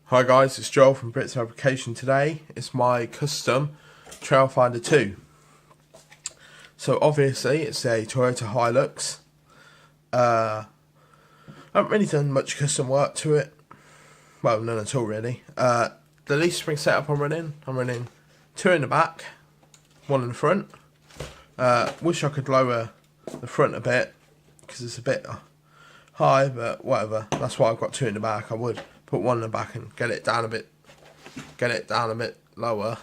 Hi guys, it's Joel from Brits Fabrication. Today it's my custom Trailfinder 2. So obviously it's a Toyota Hilux. I haven't really done much custom work to it. Well, none at all really. The leaf spring setup I'm running 2 in the back, 1 in the front. Wish I could lower the front a bit because it's a bit high, but whatever. That's why I've got 2 in the back. I would put 1 in the back and get it down a bit lower,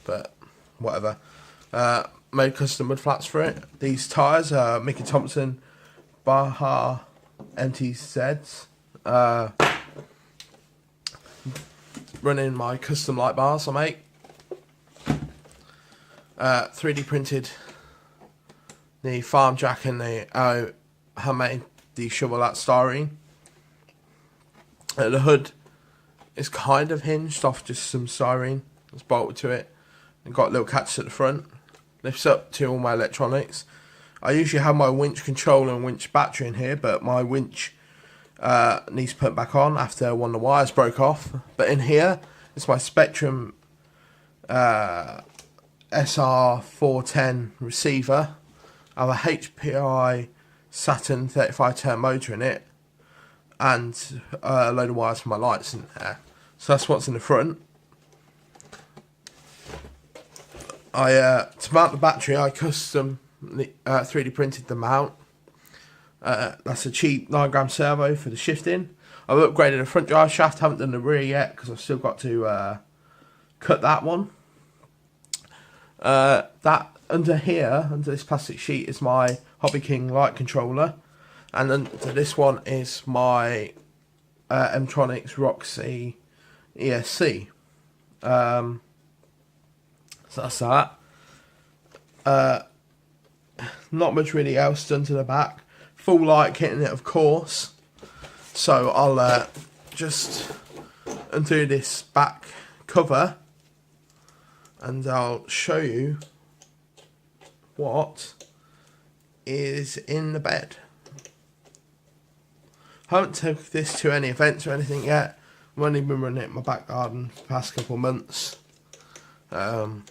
but whatever. Made custom mud flats for it. These tyres are Mickey Thompson Baja MTZs. Running my custom light bars I make. 3D printed the farm jack and the handmade the shovel at styrene. The hood is kind of hinged off just some styrene that's bolted to it and got little catches at the front. Lifts up to all my electronics. I usually have my winch controller and winch battery in here, but my winch needs put back on after one of the wires broke off. But in here it's my Spectrum SR410 receiver. I have a HPI Saturn 35 turn motor in it, and a load of wires for my lights in there. So that's what's in the front. To mount the battery, I custom 3D printed the mount. That's a cheap 9-gram servo for the shifting. I've upgraded the front drive shaft, haven't done the rear yet because I've still got to cut that one. That under here, under this plastic sheet, is my Hobby King light controller. And then this one is my M-Tronics Roxy ESC. So that's that. Not much really else done to the back. Full light kit in it, of course. So I'll just undo this back cover and I'll show you what is in the bed. I haven't took this to any events or anything yet. I've only been running it in my back garden for the past couple of months. Been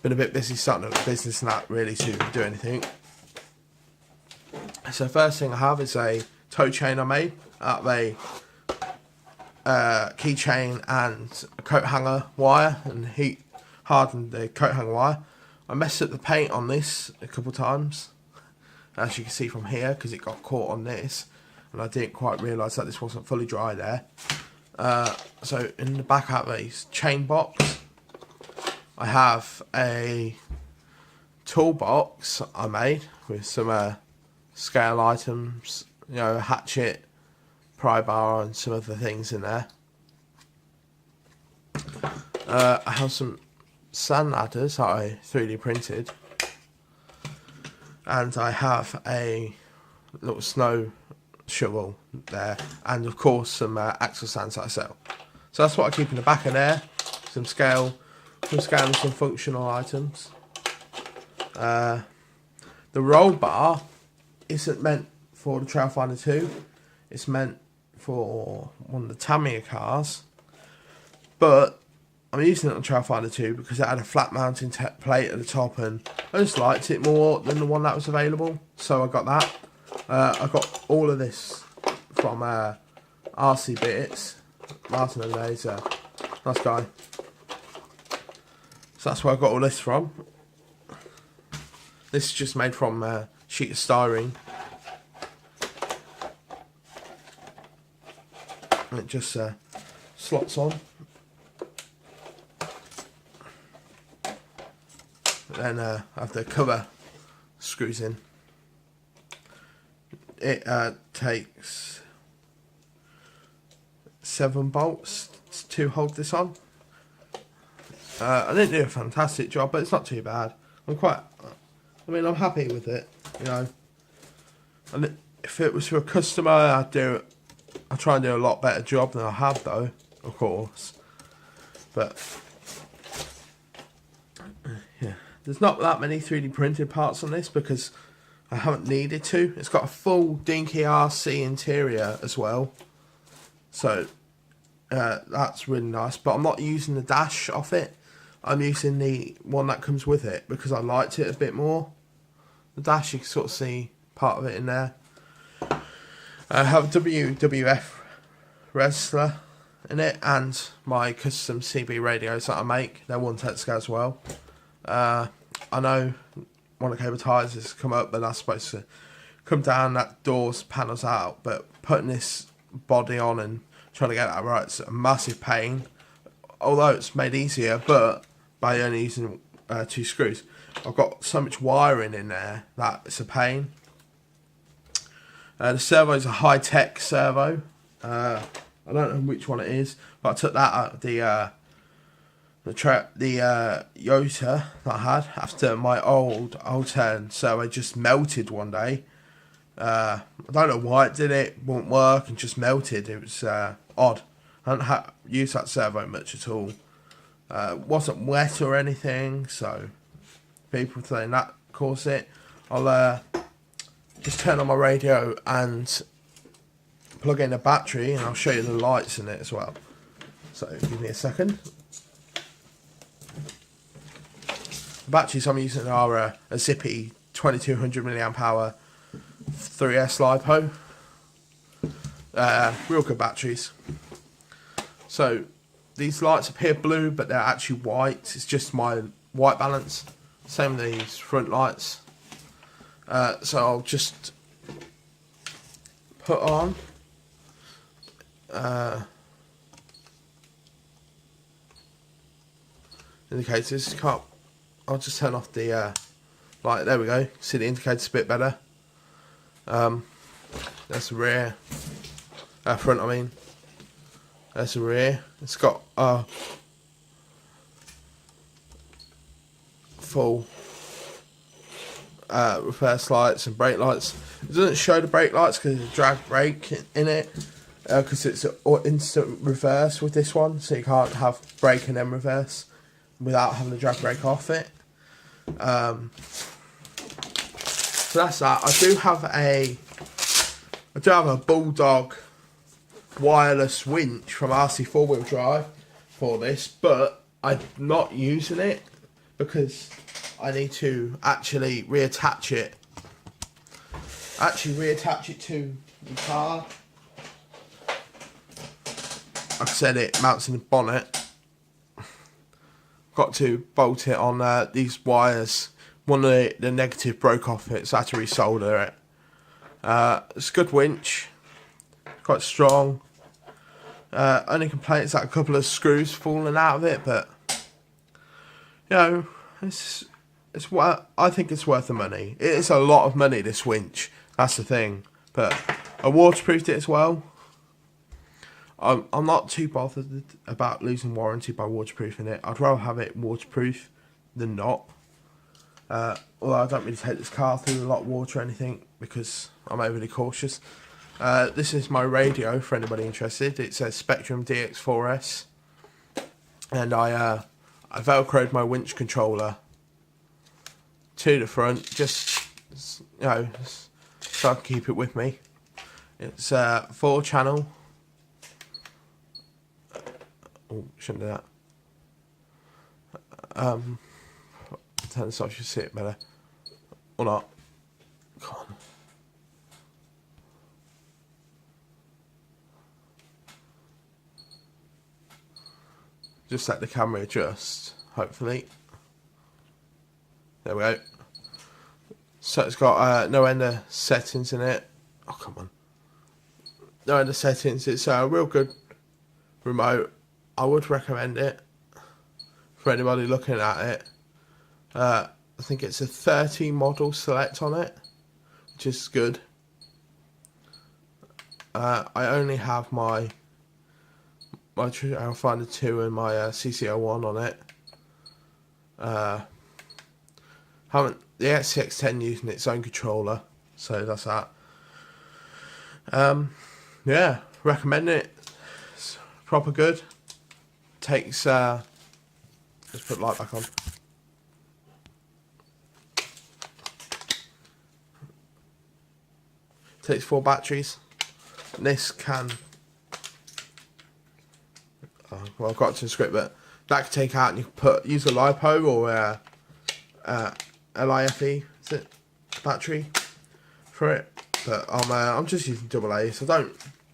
a bit busy starting up a business and that really to do anything. So first thing I have is a tow chain I made out of a keychain and a coat hanger wire, and heat hardened the coat hanger wire. I messed up the paint on this a couple of times, as you can see from here, because it got caught on this and I didn't quite realise that this wasn't fully dry there. So in the back I have a chain box. I have a toolbox I made with some scale items, you know, a hatchet, pry bar and some other things in there. I have some sand ladders that I 3D printed, and I have a little snow shovel there, and of course some axle stands that I sell. So that's what I keep in the back of there. Some scale and some functional items. The roll bar isn't meant for the Trailfinder 2. It's meant for one of the Tamiya cars, but I'm using it on Trailfinder 2 because it had a flat mounting plate at the top and I just liked it more than the one that was available, so I got that. I got all of this from RC Bits, Martin O'Leary's nice guy. So that's where I got all this from. This is just made from a sheet of styrene. And it just slots on. Then I have the cover screws in. It takes 7 bolts to hold this on. I didn't do a fantastic job, but it's not too bad. I'm I'm happy with it, you know. And if it was for a customer, I'd try and do a lot better job than I have, though, of course. But yeah, there's not that many 3D printed parts on this because I haven't needed to. It's got a full dinky RC interior as well, so That's really nice, but I'm not using the dash off it. I'm using the one that comes with it because I liked it a bit more. The dash, you can sort of see part of it in there. I have a WWF wrestler in it and my custom CB radios that I make. They're 1/10 scale as well. I know one of the cable ties has come up, but that's supposed to come down, that doors panels out, but putting this body on and trying to get that right, it's a massive pain. Although it's made easier, but by only using 2 screws. I've got so much wiring in there that it's a pain. The servo is a high-tech servo. I don't know which one it is, but I took that out of the Yota that I had after my old turn servo just melted one day. I don't know why it did it, wouldn't work and just melted. It was odd. I haven't used that servo much at all. Wasn't wet or anything, so people saying that caused it. I'll just turn on my radio and plug in a battery and I'll show you the lights in it as well. So give me a second. The batteries I'm using are a Zippy 2200 mAh 3S LiPo. Real good batteries. So these lights appear blue, but they're actually white. It's just my white balance. Same with these front lights. So I'll just put on indicators. I'll just turn off the light. There we go. See the indicators a bit better. That's the rear. Front, I mean. That's the rear. It's got full reverse lights and brake lights. It doesn't show the brake lights because there's a drag brake in it, because it's an instant reverse with this one, so you can't have brake and then reverse without having the drag brake off it. So that's that. I do have a Bulldog wireless winch from RC 4-wheel drive for this, but I'm not using it because I need to actually reattach it. To the car. Like I said, it mounts in the bonnet. Got to bolt it on these wires. One of the negative broke off it, so I had to resolder it. It's a good winch, quite strong. Only complaint is that a couple of screws falling out of it, but you know, I think it's worth the money. It is a lot of money, this winch. That's the thing. But I waterproofed it as well. I'm not too bothered about losing warranty by waterproofing it. I'd rather have it waterproof than not. Although I don't really take this car through a lot of water or anything because I'm overly cautious. This is my radio for anybody interested. It's a Spectrum DX4S, and I velcroed my winch controller to the front, just so I can keep it with me. It's 4-channel. Oh, shouldn't do that. Turn this off, you should see it better. Or not. Come on. Just let the camera adjust, hopefully. There we go. So it's got no end of settings in it. Oh, come on. No end of settings. It's a real good remote. I would recommend it for anybody looking at it. I think it's a 30 model select on it, which is good. I only have my Finder 2 and my CC01 on it. Haven't the XCX10 using its own controller, so that's that. Yeah, recommend it. It's proper good. Takes let's put the light back on. Takes 4 batteries. And this can well, I've got to the script, but that could take out and you could use a LiPo or LiFe, is it, battery for it. But I'm just using AA, so I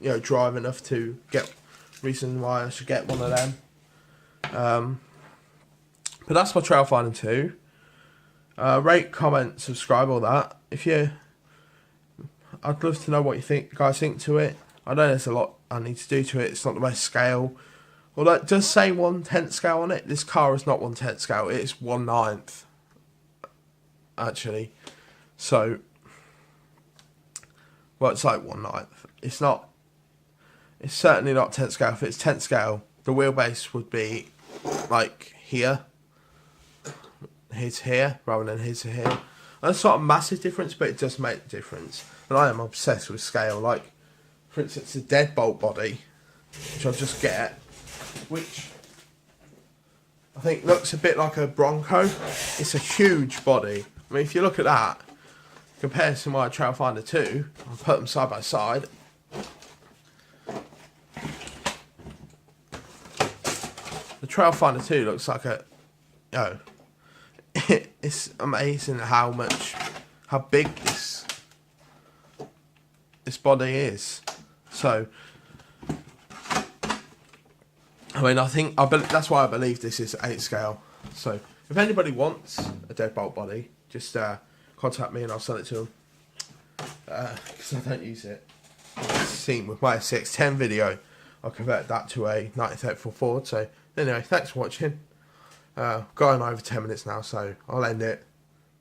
don't drive enough to get reason why I should get one of them. But that's my Trailfinder 2. Rate, comment, subscribe, all that. I'd love to know what you guys think to it. I know there's a lot I need to do to it. It's not the best scale. Although it does say 1/10 scale on it. This car is not 1/10 scale. It's 1/9 actually. So, well, it's like 1/9. It's not. It's certainly not 10th scale. If it's 10th scale, the wheelbase would be like here. Here's here rather than here's here. And that's not a massive difference, but it does make a difference. And I am obsessed with scale. Like, for instance, the deadbolt body, which I'll just get, which I think looks a bit like a Bronco. It's a huge body. I mean, if you look at that, compared to my Trailfinder 2, I'll put them side by side. The Trailfinder 2 looks like a, it's amazing how big this body is. So, I mean, that's why I believe this is 8 scale. So, if anybody wants a deadbolt body, just contact me and I'll sell it to them. Because I don't use it. As seen with my 610 video, I converted that to a 1934 Ford. So, anyway, thanks for watching. Going over 10 minutes now, so I'll end it.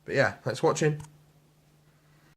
But yeah, thanks for watching.